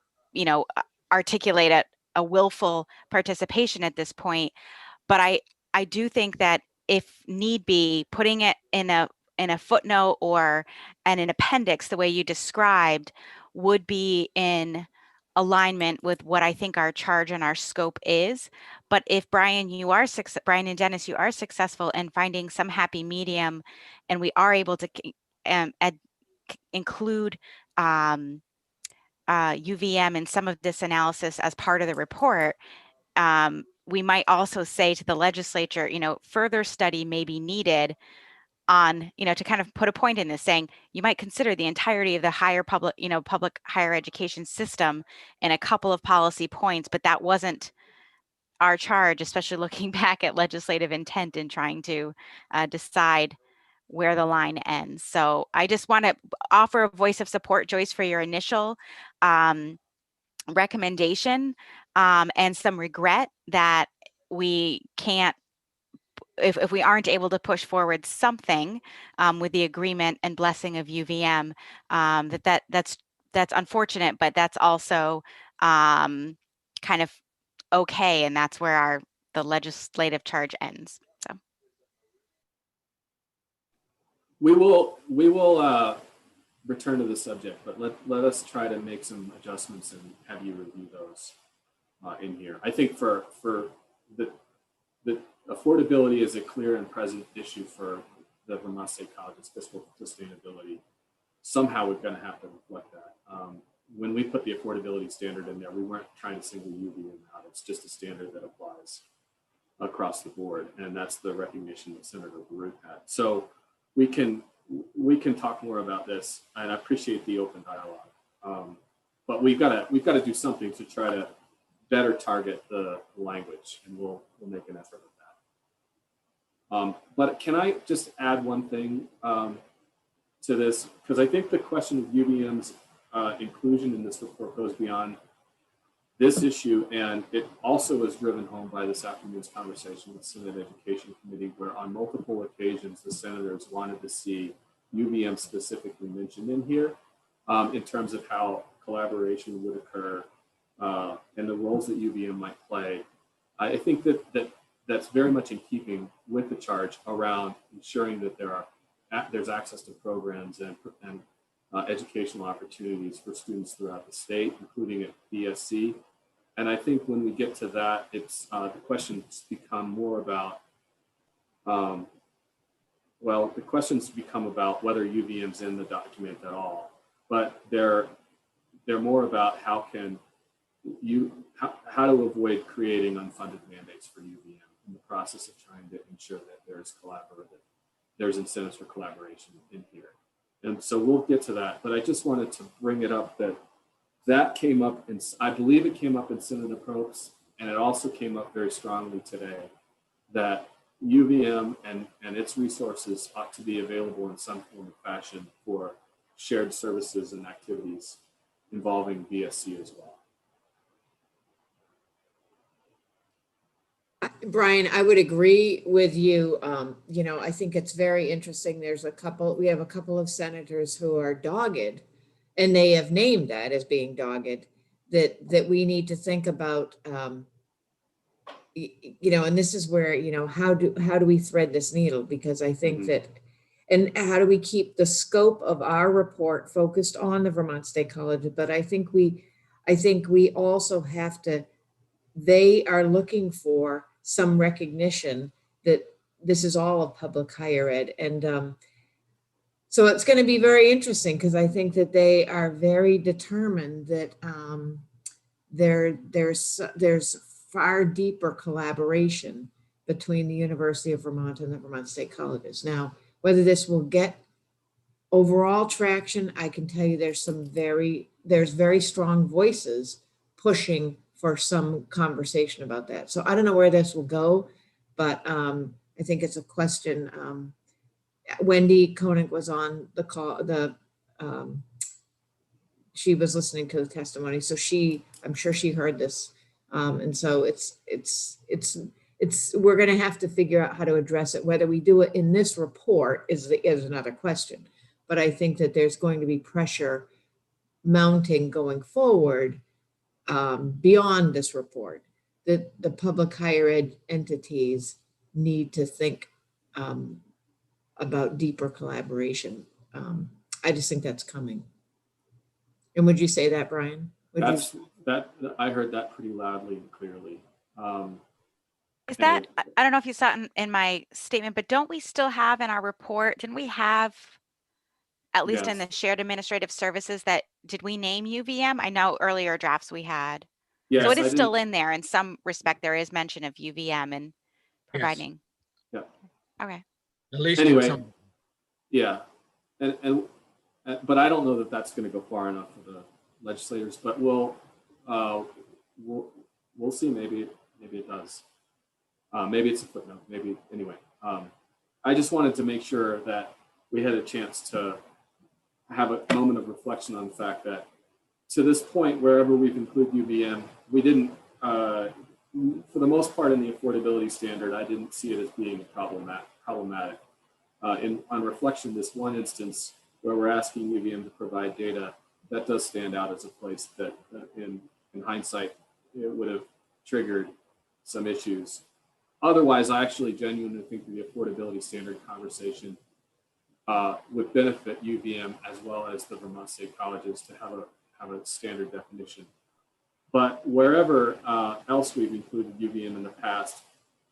[SPEAKER 4] articulate a willful participation at this point. But I do think that if need be, putting it in a footnote or in an appendix, the way you described, would be in alignment with what I think our charge and our scope is. But if Brian and Dennis, you are successful in finding some happy medium, and we are able to include UVM in some of this analysis as part of the report, we might also say to the legislature, further study may be needed on, to kind of put a point in this, saying you might consider the entirety of the public higher education system in a couple of policy points, but that wasn't our charge, especially looking back at legislative intent and trying to decide where the line ends. So I just want to offer a voice of support, Joyce, for your initial recommendation, and some regret that we can't, if we aren't able to push forward something with the agreement and blessing of UVM, that's unfortunate, but that's also kind of okay, and that's where the legislative charge ends. So
[SPEAKER 3] We will return to the subject, but let us try to make some adjustments and have you review those in here. I think for the affordability is a clear and present issue for the Vermont State College's fiscal sustainability. Somehow we're going to have to reflect that. When we put the affordability standard in there, we weren't trying to single UVM out. It's just a standard that applies across the board, and that's the recognition that Senator Baruch had. So we can talk more about this, and I appreciate the open dialogue. But we've got to do something to try to better target the language, and we'll make an effort at that. But can I just add one thing to this? Because I think the question of UVM's inclusion in this report goes beyond this issue, and it also is driven home by this afternoon's conversation with Senate Education Committee, where on multiple occasions the senators wanted to see UVM specifically mentioned in here in terms of how collaboration would occur and the roles that UVM might play. I think that's very much in keeping with the charge around ensuring that there's access to programs and educational opportunities for students throughout the state, including at BSC. And I think when we get to that, it's the questions become more about, the questions become about whether UVM's in the document at all, but they're more about how to avoid creating unfunded mandates for UVM in the process of trying to ensure that there's incentives for collaboration in here. And so we'll get to that, but I just wanted to bring it up that came up, and I believe it came up in Senator Probst, and it also came up very strongly today, that UVM and its resources ought to be available in some form of fashion for shared services and activities involving BSC as well.
[SPEAKER 1] Brian, I would agree with you. I think it's very interesting. We have a couple of senators who are dogged, and they have named that as being dogged, that we need to think about, and this is where, how do we thread this needle? Because I think that, and how do we keep the scope of our report focused on the Vermont State College? But I think we also have to, they are looking for some recognition that this is all of public higher ed. And so it's going to be very interesting, because I think that they are very determined that there's far deeper collaboration between the University of Vermont and the Vermont State Colleges. Now, whether this will get overall traction, I can tell you there's very strong voices pushing for some conversation about that. So I don't know where this will go, but I think it's a question. Wendy Koenig was on the call, she was listening to the testimony. So I'm sure she heard this. And so we're going to have to figure out how to address it. Whether we do it in this report is another question. But I think that there's going to be pressure mounting going forward beyond this report, that the public higher ed entities need to think about deeper collaboration. I just think that's coming. And would you say that, Brian?
[SPEAKER 3] I heard that pretty loudly and clearly.
[SPEAKER 4] Is that, I don't know if you saw it in my statement, but don't we still have in our report, didn't we have, at least in the shared administrative services, did we name UVM? I know earlier drafts we had.
[SPEAKER 3] Yes,
[SPEAKER 4] so it is still in there. In some respect, there is mention of UVM and providing.
[SPEAKER 3] Yes.
[SPEAKER 4] Yeah. Okay.
[SPEAKER 6] At least
[SPEAKER 3] anyway, yeah. But I don't know that that's going to go far enough for the legislators, but we'll see. Maybe it does. Maybe it's a footnote. Maybe anyway. I just wanted to make sure that we had a chance to have a moment of reflection on the fact that to this point, wherever we've included UVM, we didn't, for the most part in the affordability standard, I didn't see it as being problematic. On reflection, this one instance where we're asking UVM to provide data, that does stand out as a place that in hindsight, it would have triggered some issues. Otherwise, I actually genuinely think the affordability standard conversation would benefit UVM as well as the Vermont State Colleges to have a standard definition. But wherever else we've included UVM in the past,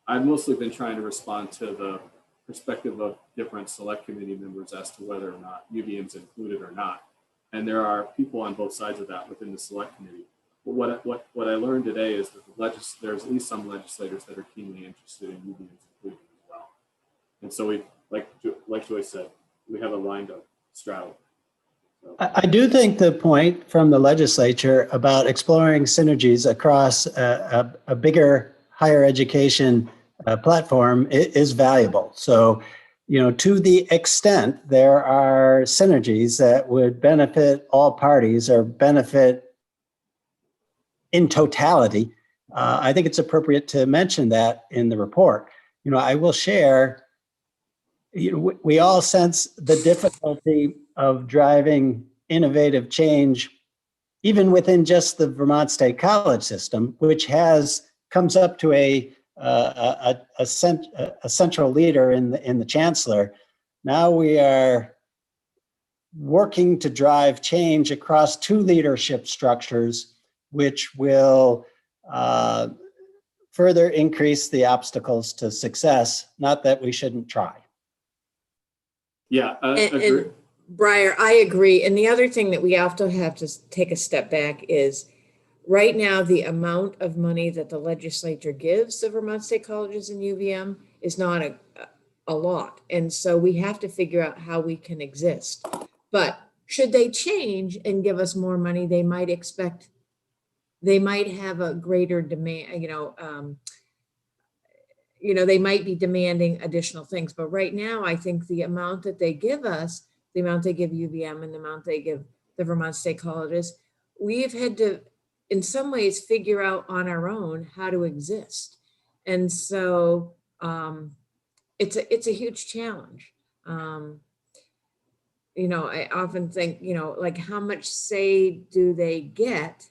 [SPEAKER 3] I've mostly been trying to respond to the perspective of different select committee members as to whether or not UVM is included or not. And there are people on both sides of that within the select committee. But what I learned today is that there's at least some legislators that are keenly interested in UVM's inclusion as well. And so we, like Joyce said, we have a line to straddle. So.
[SPEAKER 8] I do think the point from the legislature about exploring synergies across a bigger higher education platform is valuable. So, to the extent there are synergies that would benefit all parties or benefit in totality, I think it's appropriate to mention that in the report. I will share, we all sense the difficulty of driving innovative change, even within just the Vermont State College system, which comes up to a central leader in the chancellor. Now we are working to drive change across two leadership structures, which will further increase the obstacles to success. Not that we shouldn't try.
[SPEAKER 3] Yeah,
[SPEAKER 1] and Breyer, I agree. And the other thing that we also have to take a step back is right now, the amount of money that the legislature gives the Vermont State Colleges and UVM is not a lot. And so we have to figure out how we can exist. But should they change and give us more money, they might have a greater demand, they might be demanding additional things. But right now, I think the amount that they give us, the amount they give UVM and the amount they give the Vermont State Colleges, we've had to, in some ways, figure out on our own how to exist. And so it's a huge challenge. I often think, like how much say do they get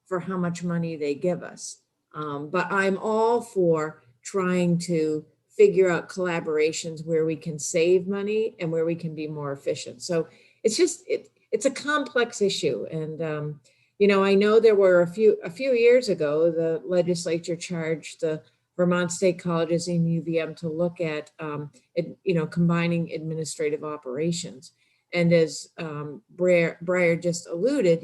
[SPEAKER 1] for how much money they give us? But I'm all for trying to figure out collaborations where we can save money and where we can be more efficient. So it's just, it's a complex issue. And, I know there were a few years ago, the legislature charged the Vermont State Colleges and UVM to look at, combining administrative operations. And as Breyer just alluded,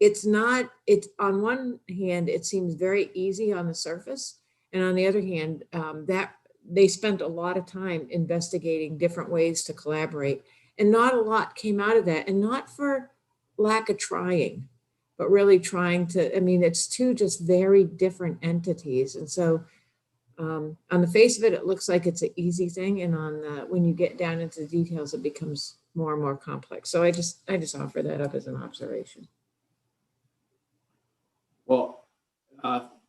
[SPEAKER 1] it's on one hand, it seems very easy on the surface. And on the other hand, that they spent a lot of time investigating different ways to collaborate. And not a lot came out of that, and not for lack of trying. but really trying to, I mean, it's two just very different entities. And so on the face of it, it looks like it's an easy thing. And on the, when you get down into the details, it becomes more and more complex. So I just offer that up as an observation.
[SPEAKER 3] Well,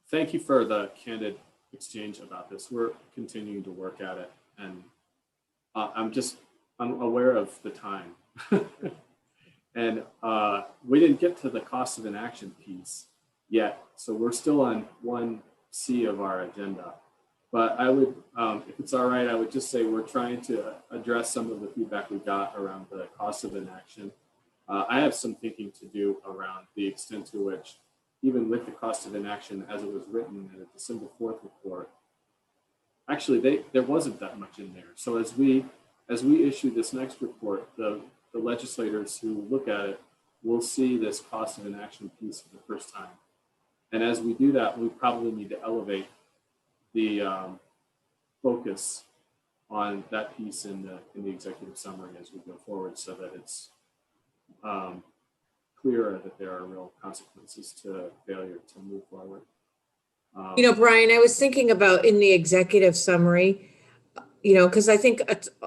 [SPEAKER 3] thank you for the candid exchange about this. We're continuing to work at it, and I'm aware of the time. And we didn't get to the cost of inaction piece yet. So we're still on 1C of our agenda. But I would, if it's all right, I would just say we're trying to address some of the feedback we got around the cost of inaction. I have some thinking to do around the extent to which, even with the cost of inaction as it was written in the December 4th report, actually there wasn't that much in there. So as we issue this next report, the legislators who look at it will see this cost of inaction piece for the first time. And as we do that, we probably need to elevate the focus on that piece in the executive summary as we go forward, so that it's clearer that there are real consequences to failure to move forward.
[SPEAKER 1] You know, Brian, I was thinking about in the executive summary, you know, because I think,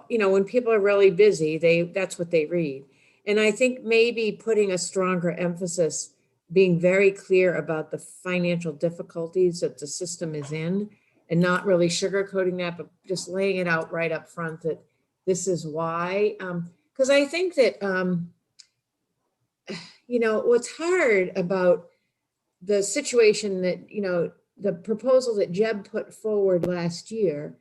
[SPEAKER 1] you know, when people are really busy, that's what they read. And I think maybe putting a stronger emphasis, being very clear about the financial difficulties that the system is in, and not really sugarcoating that, but just laying it out right up front that this is why. Because I think that, you know, what's hard about the situation that, you know, the proposal that Jeb put forward last year,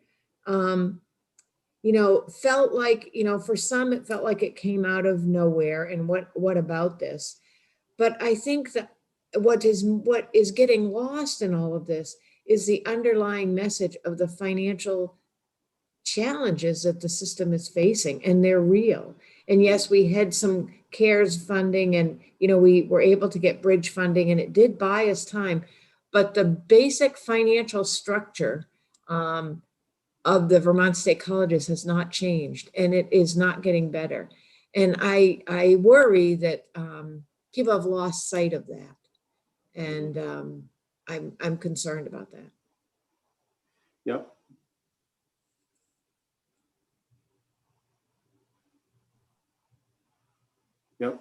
[SPEAKER 1] you know, felt like, you know, for some, it felt like it came out of nowhere. And what about this? But I think that what is getting lost in all of this is the underlying message of the financial challenges that the system is facing, and they're real. And yes, we had some CARES funding, and, you know, we were able to get bridge funding, and it did buy us time. But the basic financial structure of the Vermont State Colleges has not changed, and it is not getting better. And I worry that people have lost sight of that, and I'm concerned about that.
[SPEAKER 3] Yep. Yep.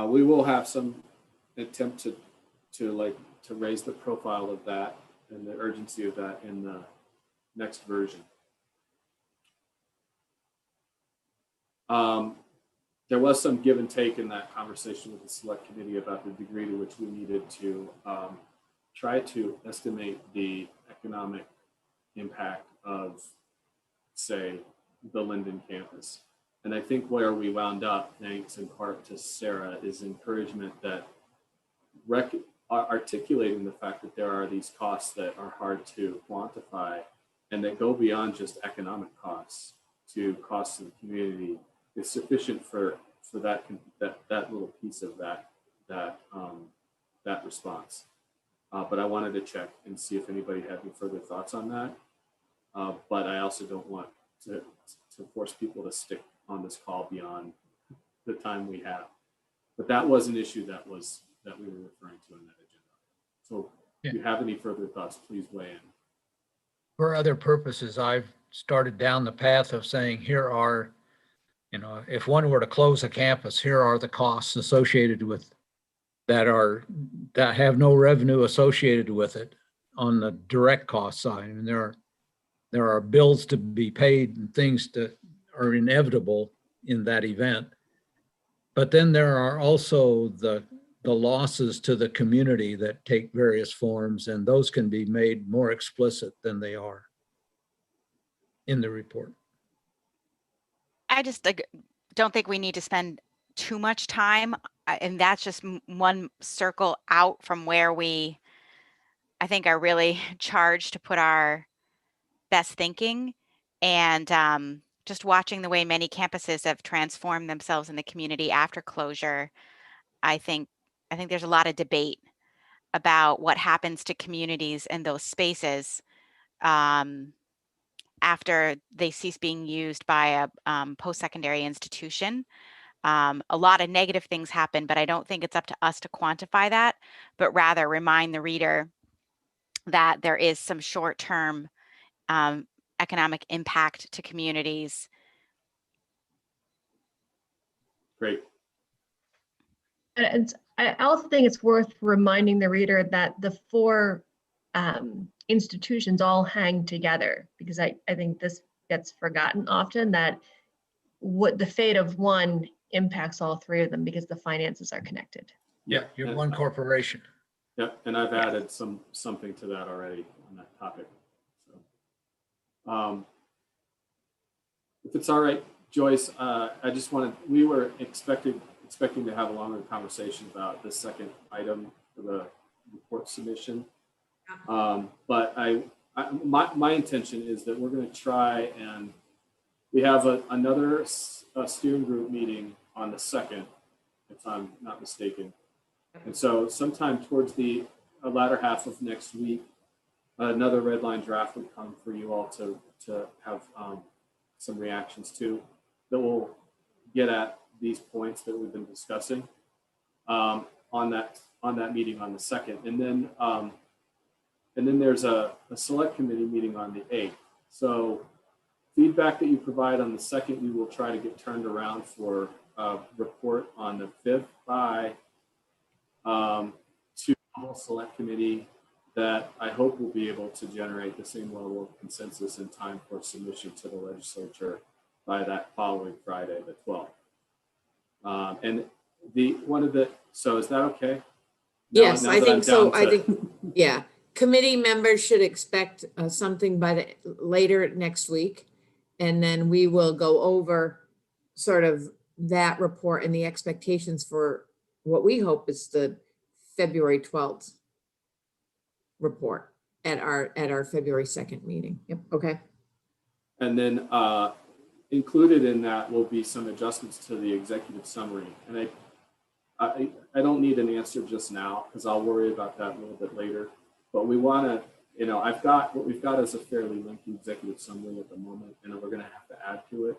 [SPEAKER 3] We will have some attempt to raise the profile of that and the urgency of that in the next version. There was some give and take in that conversation with the select committee about the degree to which we needed to try to estimate the economic impact of, say, the Linden campus. And I think where we wound up, thanks in part to Sarah, is encouragement that articulating the fact that there are these costs that are hard to quantify and that go beyond just economic costs to costs to the community is sufficient for that little piece of that response. But I wanted to check and see if anybody had any further thoughts on that. But I also don't want to force people to stick on this call beyond the time we have. But that was an issue that we were referring to in that agenda. So if you have any further thoughts, please weigh in.
[SPEAKER 6] For other purposes, I've started down the path of saying, here are, you know, if one were to close a campus, here are the costs associated with that have no revenue associated with it on the direct cost side. And there are bills to be paid and things that are inevitable in that event. But then there are also the losses to the community that take various forms, and those can be made more explicit than they are in the report.
[SPEAKER 4] I just don't think we need to spend too much time, and that's just one circle out from where we, I think, are really charged to put our best thinking. And just watching the way many campuses have transformed themselves in the community after closure, I think there's a lot of debate about what happens to communities in those spaces after they cease being used by a post-secondary institution. A lot of negative things happen, but I don't think it's up to us to quantify that, but rather remind the reader that there is some short-term economic impact to communities.
[SPEAKER 3] Great.
[SPEAKER 2] And I also think it's worth reminding the reader that the four institutions all hang together, because I think this gets forgotten often, that what the fate of one impacts all three of them because the finances are connected.
[SPEAKER 6] Yeah, you're one corporation.
[SPEAKER 3] Yep, and I've added something to that already on that topic. So, if it's all right, Joyce, I just wanted, we were expecting to have a longer conversation about the second item for the report submission. But my intention is that we're going to try, and we have another steering group meeting on the 2nd, if I'm not mistaken. And so sometime towards the latter half of next week, another red line draft would come for you all to have some reactions to, that will get at these points that we've been discussing on that meeting on the 2nd. And then there's a select committee meeting on the 8th. So feedback that you provide on the 2nd, we will try to get turned around for a report on the 5th by to the select committee that I hope will be able to generate the same level of consensus in time for submission to the legislature by that following Friday, the 12th. And so is that okay?
[SPEAKER 1] Yes,
[SPEAKER 3] now
[SPEAKER 1] I
[SPEAKER 3] that
[SPEAKER 1] think
[SPEAKER 3] I'm
[SPEAKER 1] so.
[SPEAKER 3] down
[SPEAKER 1] I
[SPEAKER 3] to-
[SPEAKER 1] think, yeah. Committee members should expect something by later next week. And then we will go over sort of that report and the expectations for what we hope is the February 12th report at our February 2nd meeting. Yep, okay.
[SPEAKER 3] And then included in that will be some adjustments to the executive summary. And I don't need an answer just now because I'll worry about that a little bit later. But we want to, what we've got is a fairly lengthy executive summary at the moment, and we're going to have to add to it.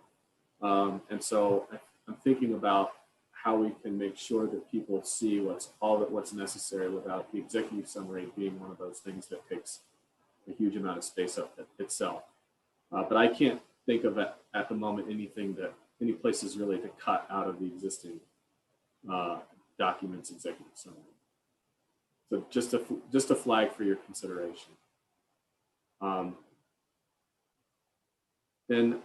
[SPEAKER 3] And so I'm thinking about how we can make sure that people see what's necessary without the executive summary being one of those things that takes a huge amount of space up itself. But I can't think of at the moment any places really to cut out of the existing documents executive summary. So just a flag for your consideration. Then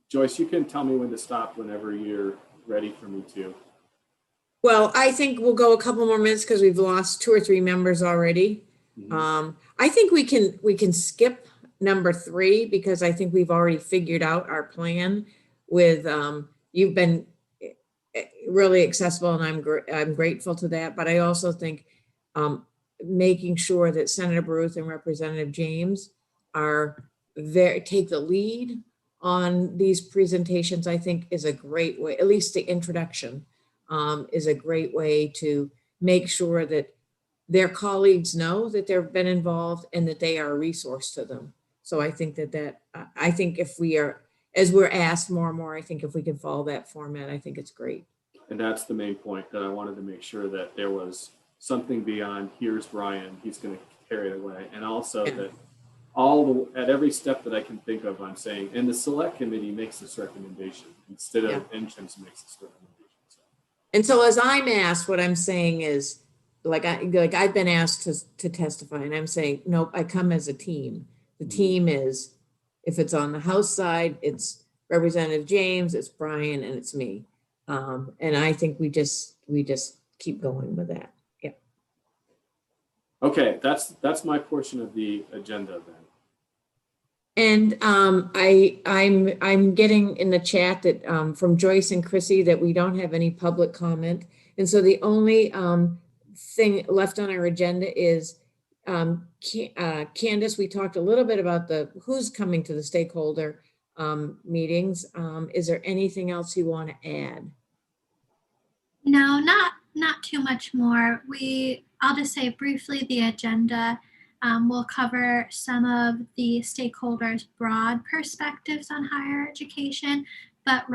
[SPEAKER 3] Joyce, you can tell me when to stop whenever you're ready for me to.
[SPEAKER 1] Well, I think we'll go a couple more minutes because we've lost 2 or 3 members already.
[SPEAKER 3] Mhm.
[SPEAKER 1] I think we can skip number 3 because I think we've already figured out our plan with, you've been really accessible and I'm grateful to that. But I also think making sure that Senator Baruth and Representative James take the lead on these presentations, I think is a great way, at least the introduction is a great way to make sure that their colleagues know that they've been involved and that they are a resource to them. So I think I think if as we're asked more and more, I think if we can follow that format, I think it's great.
[SPEAKER 3] And that's the main point that I wanted to make sure that there was something beyond, here's Brian, he's going to carry it away. And also that at every step that I can think of, I'm saying, and the select committee makes this recommendation instead of NCHIMS makes this recommendation. So.
[SPEAKER 1] And so as I'm asked, what I'm saying is, I've been asked to testify and I'm saying, nope, I come as a team. The team is, if it's on the House side, it's Representative James, it's Brian, and it's me. And I think we just keep going with that. Yeah.
[SPEAKER 3] Okay, that's my portion of the agenda then.
[SPEAKER 1] And I'm getting in the chat that from Joyce and Chrissy that we don't have any public comment. And so the only thing left on our agenda is Candace, we talked a little bit about who's coming to the stakeholder meetings. Is there anything else you want to add?
[SPEAKER 5] No, not too much more. I'll just say briefly the agenda. We'll cover some of the stakeholders' broad perspectives on higher education, but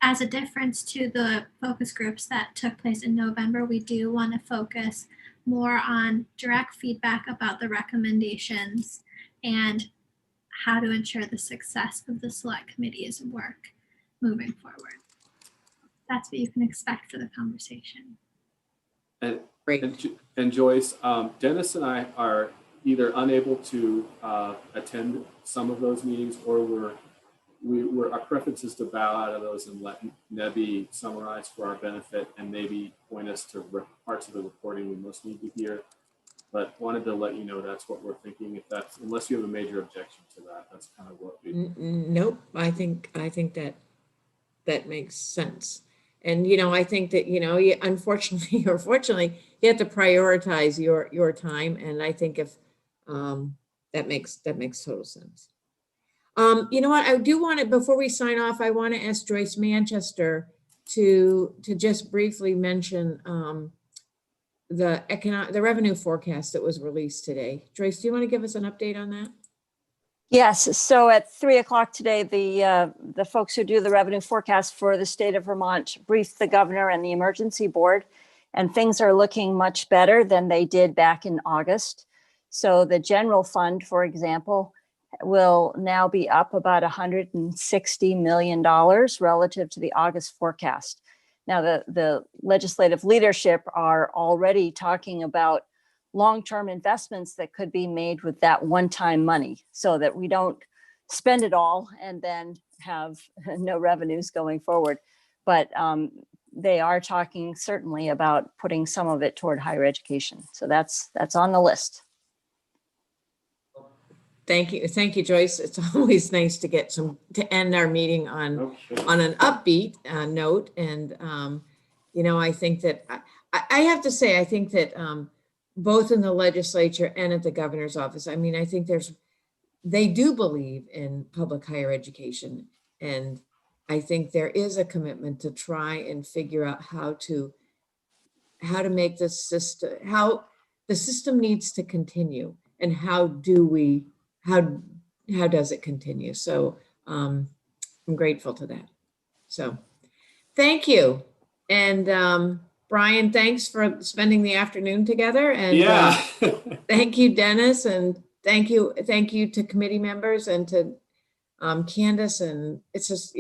[SPEAKER 5] as a difference to the focus groups that took place in November, we do want to focus more on direct feedback about the recommendations and how to ensure the success of the select committee's work moving forward. That's what you can expect for the conversation.
[SPEAKER 3] And,
[SPEAKER 1] Great.
[SPEAKER 3] and Joyce, Dennis and I are either unable to attend some of those meetings, or our preference is to bow out of those and let Nebi summarize for our benefit and maybe point us to parts of the recording we most need to hear. But wanted to let you know that's what we're thinking. If that's, unless you have a major objection to that, that's kind of what we.
[SPEAKER 1] Nope. I think that makes sense. And, you know, I think that, you know, unfortunately or fortunately, you have to prioritize your time. And I think if that makes total sense. You know what, I do want to, before we sign off, I want to ask Joyce Manchester to just briefly mention the revenue forecast that was released today. Joyce, do you want to give us an update on that?
[SPEAKER 10] Yes, so at 3 o'clock today, the folks who do the revenue forecast for the state of Vermont briefed the governor and the emergency board, and things are looking much better than they did back in August. So the general fund, for example, will now be up about $160 million relative to the August forecast. Now, the legislative leadership are already talking about long-term investments that could be made with that one-time money so that we don't spend it all and then have no revenues going forward. But they are talking certainly about putting some of it toward higher education. So that's on the list.
[SPEAKER 1] Thank you, Joyce. It's always nice to get to end our meeting on an upbeat note. And you know, I think that I have to say, I think that both in the legislature and at the governor's office, I mean, I think they do believe in public higher education, and I think there is a commitment to try and figure out how to make the system, how the system needs to continue, and how does it continue? So I'm grateful to that. So thank you. And Brian, thanks for spending the afternoon together. And
[SPEAKER 3] yeah.
[SPEAKER 1] Thank you, Dennis. And thank you to committee members and to Candace. And it's just,